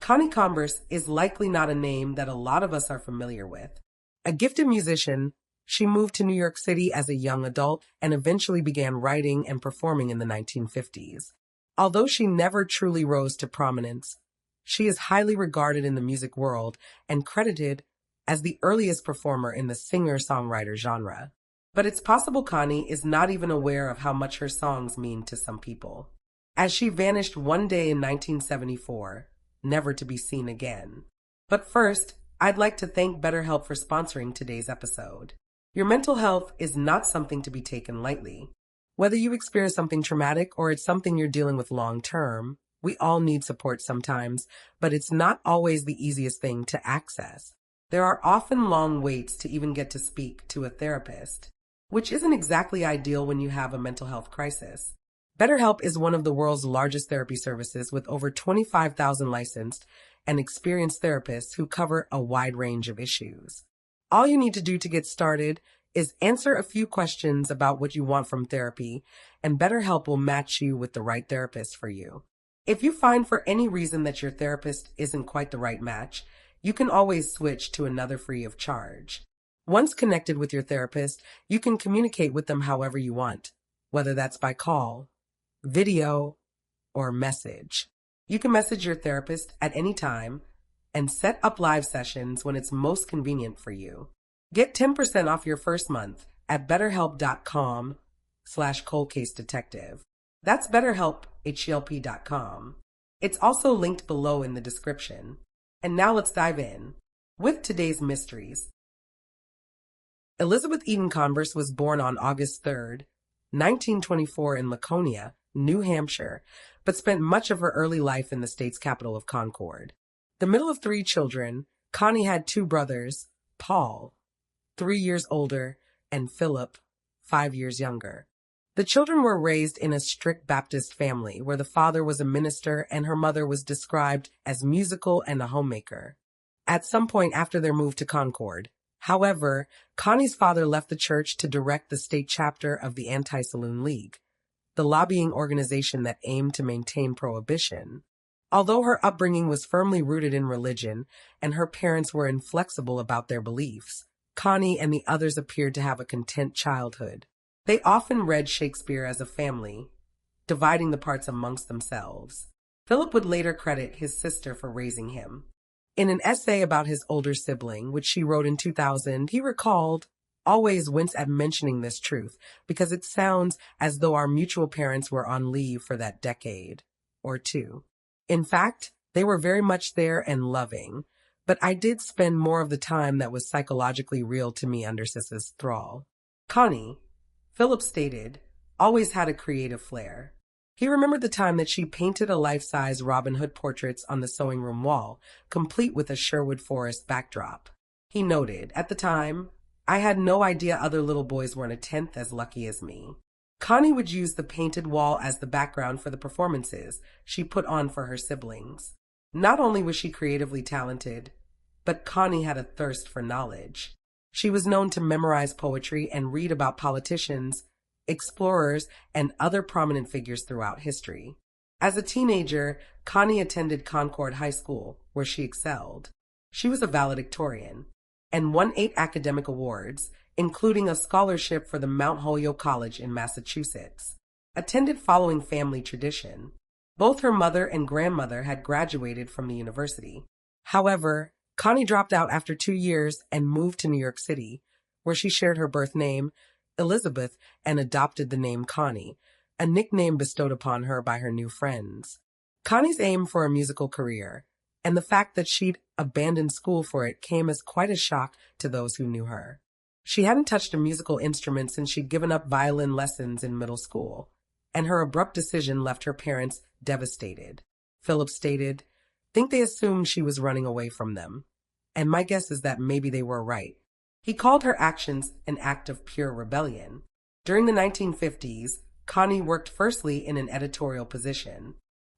Connie Converse is likely not a name that a lot of us are familiar with. A gifted musician, she moved to New York City as a young adult and eventually began writing and performing in the 1950s. Although she never truly rose to prominence, she is highly regarded in the music world and credited as the earliest performer in the singer-songwriter genre. But it's possible Connie is not even aware of how much her songs mean to some people, as she vanished one day in 1974, never to be seen again. But first, I'd like to thank BetterHelp for sponsoring today's episode. Your mental health is not something to be taken lightly. Whether you experience something traumatic or it's something you're dealing with long term, we all need support sometimes, but it's not always the easiest thing to access. There are often long waits to even get to speak to a therapist, which isn't exactly ideal when you have a mental health crisis. BetterHelp is one of the world's largest therapy services with over 25,000 licensed and experienced therapists who cover a wide range of issues. All you need to do to get started is answer a few questions about what you want from therapy, and BetterHelp will match you with the right therapist for you. If you find for any reason that your therapist isn't quite the right match, you can always switch to another free of charge. Once connected with your therapist, you can communicate with them however you want, whether that's by call, video, or message. You can message your therapist at any time and set up live sessions when it's most convenient for you. Get 10% off your first month at betterhelp.com/coldcasedetective. That's BetterHelp, HELP.com. It's also linked below in the description. And now let's dive in with today's mysteries. Elizabeth Eden Converse was born on August 3rd, 1924 in Laconia, New Hampshire, but spent much of her early life in the state's capital of Concord. The middle of three children, Connie had two brothers, Paul, 3 years older, and Philip, 5 years younger. The children were raised in a strict Baptist family where the father was a minister and her mother was described as musical and a homemaker. At some point after their move to Concord, however, Connie's father left the church to direct the state chapter of the Anti-Saloon League, the lobbying organization that aimed to maintain prohibition. Although her upbringing was firmly rooted in religion and her parents were inflexible about their beliefs, Connie and the others appeared to have a content childhood. They often read Shakespeare as a family, dividing the parts amongst themselves. Philip would later credit his sister for raising him. In an essay about his older sibling, which she wrote in 2000, he recalled, "Always wince at mentioning this truth because it sounds as though our mutual parents were on leave for that decade or two. In fact, they were very much there and loving, but I did spend more of the time that was psychologically real to me under Sis's thrall." Connie, Philip stated, always had a creative flair. He remembered the time that she painted a life-size Robin Hood portraits on the sewing room wall, complete with a Sherwood Forest backdrop. He noted, "At the time, I had no idea other little boys weren't a tenth as lucky as me." Connie would use the painted wall as the background for the performances she put on for her siblings. Not only was she creatively talented, but Connie had a thirst for knowledge. She was known to memorize poetry and read about politicians, explorers, and other prominent figures throughout history. As a teenager, Connie attended Concord High School, where she excelled. She was a valedictorian and won 8 academic awards, including a scholarship for the Mount Holyoke College in Massachusetts. Attended following family tradition. Both her mother and grandmother had graduated from the university. However, Connie dropped out after 2 years and moved to New York City, where she shared her birth name, Elizabeth, and adopted the name Connie, a nickname bestowed upon her by her new friends. Connie's aim for a musical career, and the fact that she'd abandoned school for it, came as quite a shock to those who knew her. She hadn't touched a musical instrument since she'd given up violin lessons in middle school, and her abrupt decision left her parents devastated. Philip stated, "Think they assumed she was running away from them. And my guess is that maybe they were right." He called her actions an act of pure rebellion. During the 1950s, Connie worked firstly in an editorial position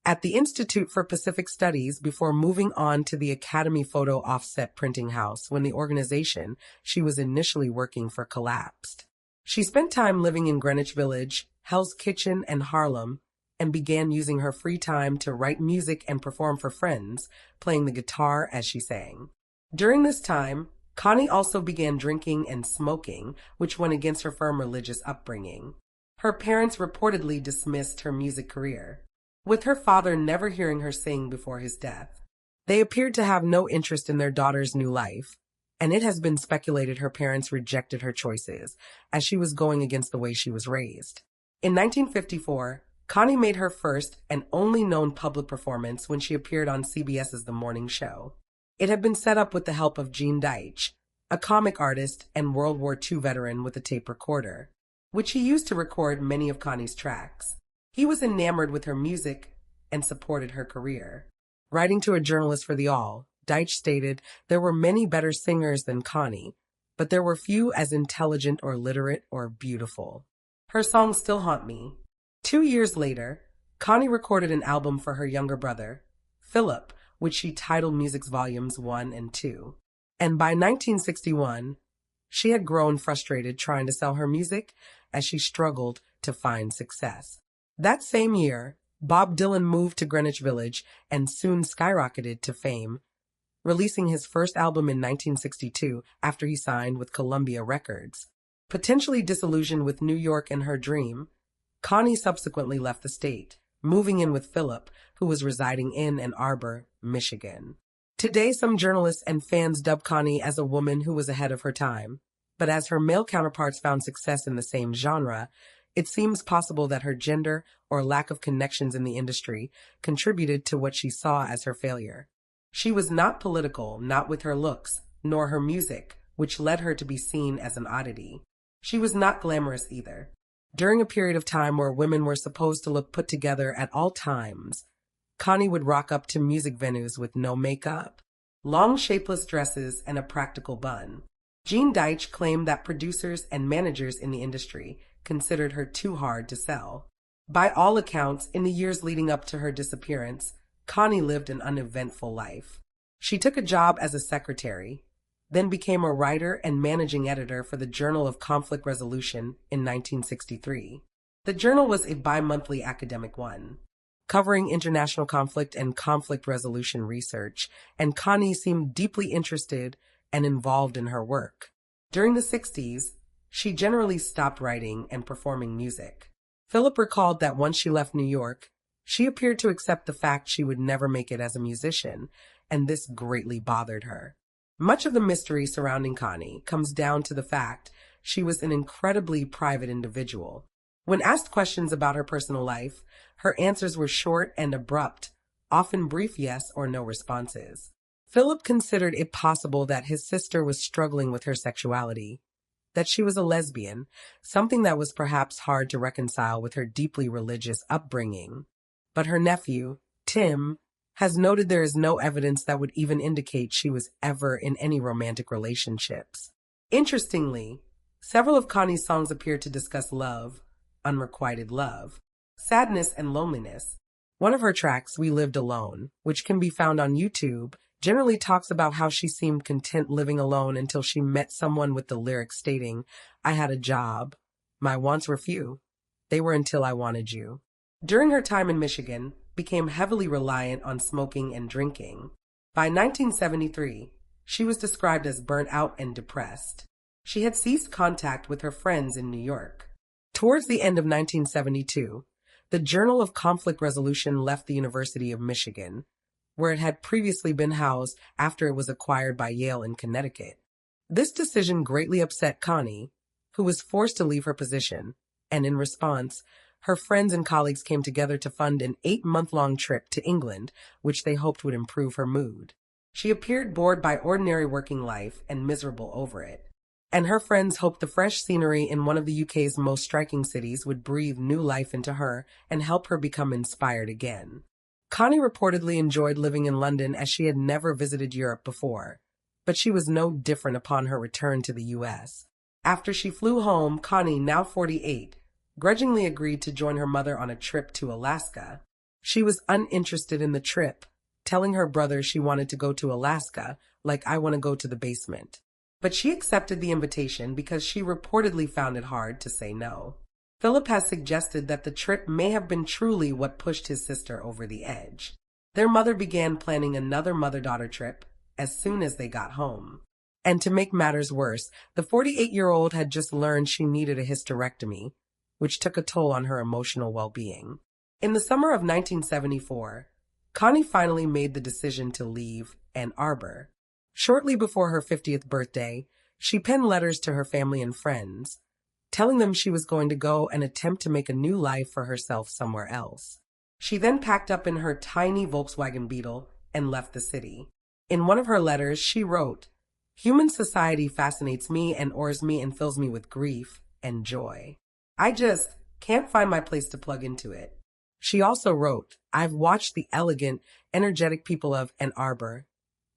at the Institute for Pacific Studies before moving on to the Academy Photo Offset Printing House when the organization she was initially working for collapsed. She spent time living in Greenwich Village, Hell's Kitchen, and Harlem, and began using her free time to write music and perform for friends, playing the guitar as she sang. During this time, Connie also began drinking and smoking, which went against her firm religious upbringing. Her parents reportedly dismissed her music career, with her father never hearing her sing before his death. They appeared to have no interest in their daughter's new life, and it has been speculated her parents rejected her choices, as she was going against the way she was raised. In 1954, Connie made her first and only known public performance when she appeared on CBS's The Morning Show. It had been set up with the help of Gene Deitch, a comic artist and World War II veteran with a tape recorder, which he used to record many of Connie's tracks. He was enamored with her music and supported her career. Writing to a journalist for The All, Deitch stated, "There were many better singers than Connie, but there were few as intelligent or literate or beautiful. Her songs still haunt me." 2 years later, Connie recorded an album for her younger brother, Philip, which she titled Music's Volumes 1 and 2. And by 1961, she had grown frustrated trying to sell her music as she struggled to find success. That same year, Bob Dylan moved to Greenwich Village and soon skyrocketed to fame, releasing his first album in 1962 after he signed with Columbia Records. Potentially disillusioned with New York and her dream, Connie subsequently left the state, moving in with Philip, who was residing in Ann Arbor, Michigan. Today, some journalists and fans dub Connie as a woman who was ahead of her time, but as her male counterparts found success in the same genre, it seems possible that her gender or lack of connections in the industry contributed to what she saw as her failure. She was not political, not with her looks, nor her music, which led her to be seen as an oddity. She was not glamorous either. During a period of time where women were supposed to look put together at all times, Connie would rock up to music venues with no makeup, long shapeless dresses, and a practical bun. Gene Deitch claimed that producers and managers in the industry considered her too hard to sell. By all accounts, in the years leading up to her disappearance, Connie lived an uneventful life. She took a job as a secretary, then became a writer and managing editor for the Journal of Conflict Resolution in 1963. The journal was a bi-monthly academic one, covering international conflict and conflict resolution research, and Connie seemed deeply interested and involved in her work. During the 60s, she generally stopped writing and performing music. Philip recalled that once she left New York, she appeared to accept the fact she would never make it as a musician, and this greatly bothered her. Much of the mystery surrounding Connie comes down to the fact she was an incredibly private individual. When asked questions about her personal life, her answers were short and abrupt, often brief yes or no responses. Philip considered it possible that his sister was struggling with her sexuality, that she was a lesbian, something that was perhaps hard to reconcile with her deeply religious upbringing. But her nephew, Tim, has noted there is no evidence that would even indicate she was ever in any romantic relationships. Interestingly, several of Connie's songs appear to discuss love, unrequited love, sadness, and loneliness. One of her tracks, We Lived Alone, which can be found on YouTube, generally talks about how she seemed content living alone until she met someone, with the lyrics stating, "I had a job. My wants were few. They were until I wanted you." During her time in Michigan, became heavily reliant on smoking and drinking. By 1973, she was described as burnt out and depressed. She had ceased contact with her friends in New York. Towards the end of 1972, the Journal of Conflict Resolution left the University of Michigan, where it had previously been housed after it was acquired by Yale in Connecticut. This decision greatly upset Connie, who was forced to leave her position, and in response, her friends and colleagues came together to fund an 8-month-long trip to England, which they hoped would improve her mood. She appeared bored by ordinary working life and miserable over it, and her friends hoped the fresh scenery in one of the UK's most striking cities would breathe new life into her and help her become inspired again. Connie reportedly enjoyed living in London as she had never visited Europe before, but she was no different upon her return to the US. After she flew home, Connie, now 48, grudgingly agreed to join her mother on a trip to Alaska. She was uninterested in the trip, telling her brother she wanted to go to Alaska, like I want to go to the basement. But she accepted the invitation because she reportedly found it hard to say no. Philip has suggested that the trip may have been truly what pushed his sister over the edge. Their mother began planning another mother-daughter trip as soon as they got home. And to make matters worse, the 48-year-old had just learned she needed a hysterectomy, which took a toll on her emotional well-being. In the summer of 1974, Connie finally made the decision to leave Ann Arbor. Shortly before her 50th birthday, she penned letters to her family and friends, telling them she was going to go and attempt to make a new life for herself somewhere else. She then packed up in her tiny Volkswagen Beetle and left the city. In one of her letters, she wrote, "Human society fascinates me and awes me and fills me with grief and joy. I just can't find my place to plug into it." She also wrote, "I've watched the elegant, energetic people of Ann Arbor,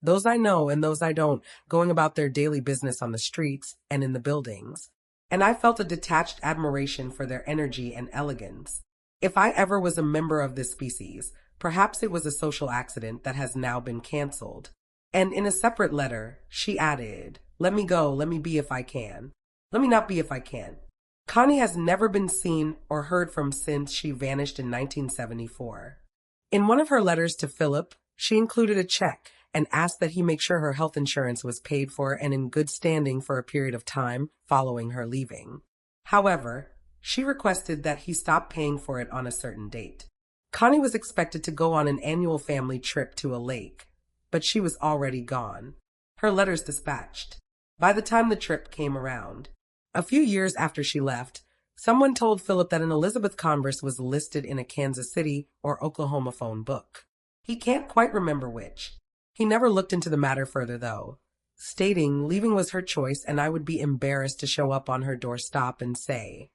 those I know and those I don't, going about their daily business on the streets and in the buildings. And I felt a detached admiration for their energy and elegance. If I ever was a member of this species, perhaps it was a social accident that has now been canceled." And in a separate letter, she added, "Let me go, let me be if I can. Let me not be if I can." Connie has never been seen or heard from since she vanished in 1974. In one of her letters to Philip, she included a check and asked that he make sure her health insurance was paid for and in good standing for a period of time following her leaving. However, she requested that he stop paying for it on a certain date. Connie was expected to go on an annual family trip to a lake, but she was already gone. Her letters dispatched. By the time the trip came around, a few years after she left, someone told Philip that an Elizabeth Converse was listed in a Kansas City or Oklahoma phone book. He can't quite remember which. He never looked into the matter further, though, stating leaving was her choice and I would be embarrassed to show up on her doorstep and say,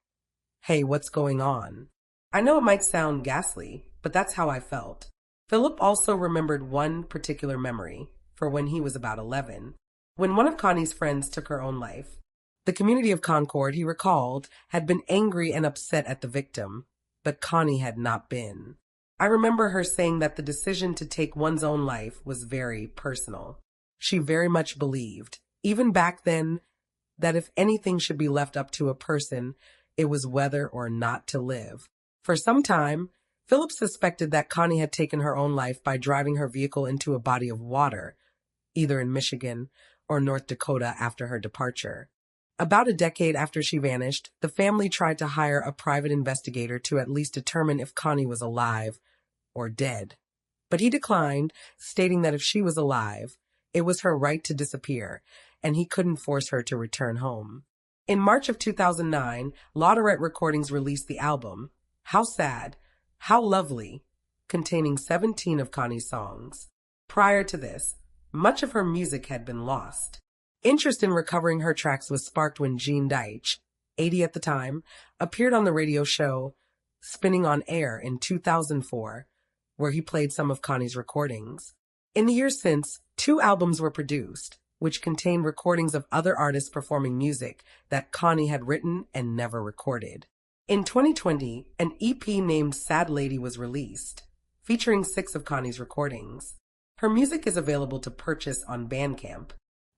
"Hey, what's going on?" I know it might sound ghastly, but that's how I felt. Philip also remembered one particular memory for when he was about 11, when one of Connie's friends took her own life. The community of Concord, he recalled, had been angry and upset at the victim, but Connie had not been. I remember her saying that the decision to take one's own life was very personal. She very much believed, even back then, that if anything should be left up to a person, it was whether or not to live. For some time, Philip suspected that Connie had taken her own life by driving her vehicle into a body of water, either in Michigan or North Dakota after her departure. About a decade after she vanished, the family tried to hire a private investigator to at least determine if Connie was alive or dead. But he declined, stating that if she was alive, it was her right to disappear, and he couldn't force her to return home. In March of 2009, Lauderet Recordings released the album, How Sad, How Lovely, containing 17 of Connie's songs. Prior to this, much of her music had been lost. Interest in recovering her tracks was sparked when Gene Deitch, 80 at the time, appeared on the radio show Spinning on Air in 2004, where he played some of Connie's recordings. In the years since, 2 albums were produced, which contained recordings of other artists performing music that Connie had written and never recorded. In 2020, an EP named Sad Lady was released, featuring 6 of Connie's recordings. Her music is available to purchase on Bandcamp.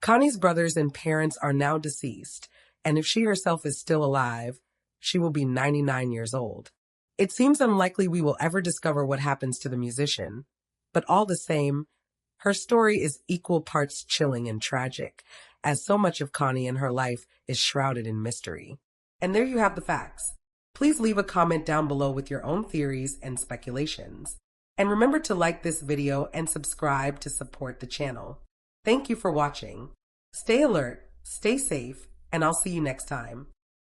Connie's brothers and parents are now deceased, and if she herself is still alive, she will be 99 years old. It seems unlikely we will ever discover what happens to the musician, but all the same, her story is equal parts chilling and tragic, as so much of Connie and her life is shrouded in mystery. And there you have the facts. Please leave a comment down below with your own theories and speculations. And remember to like this video and subscribe to support the channel. Thank you for watching. Stay alert, stay safe, and I'll see you next time.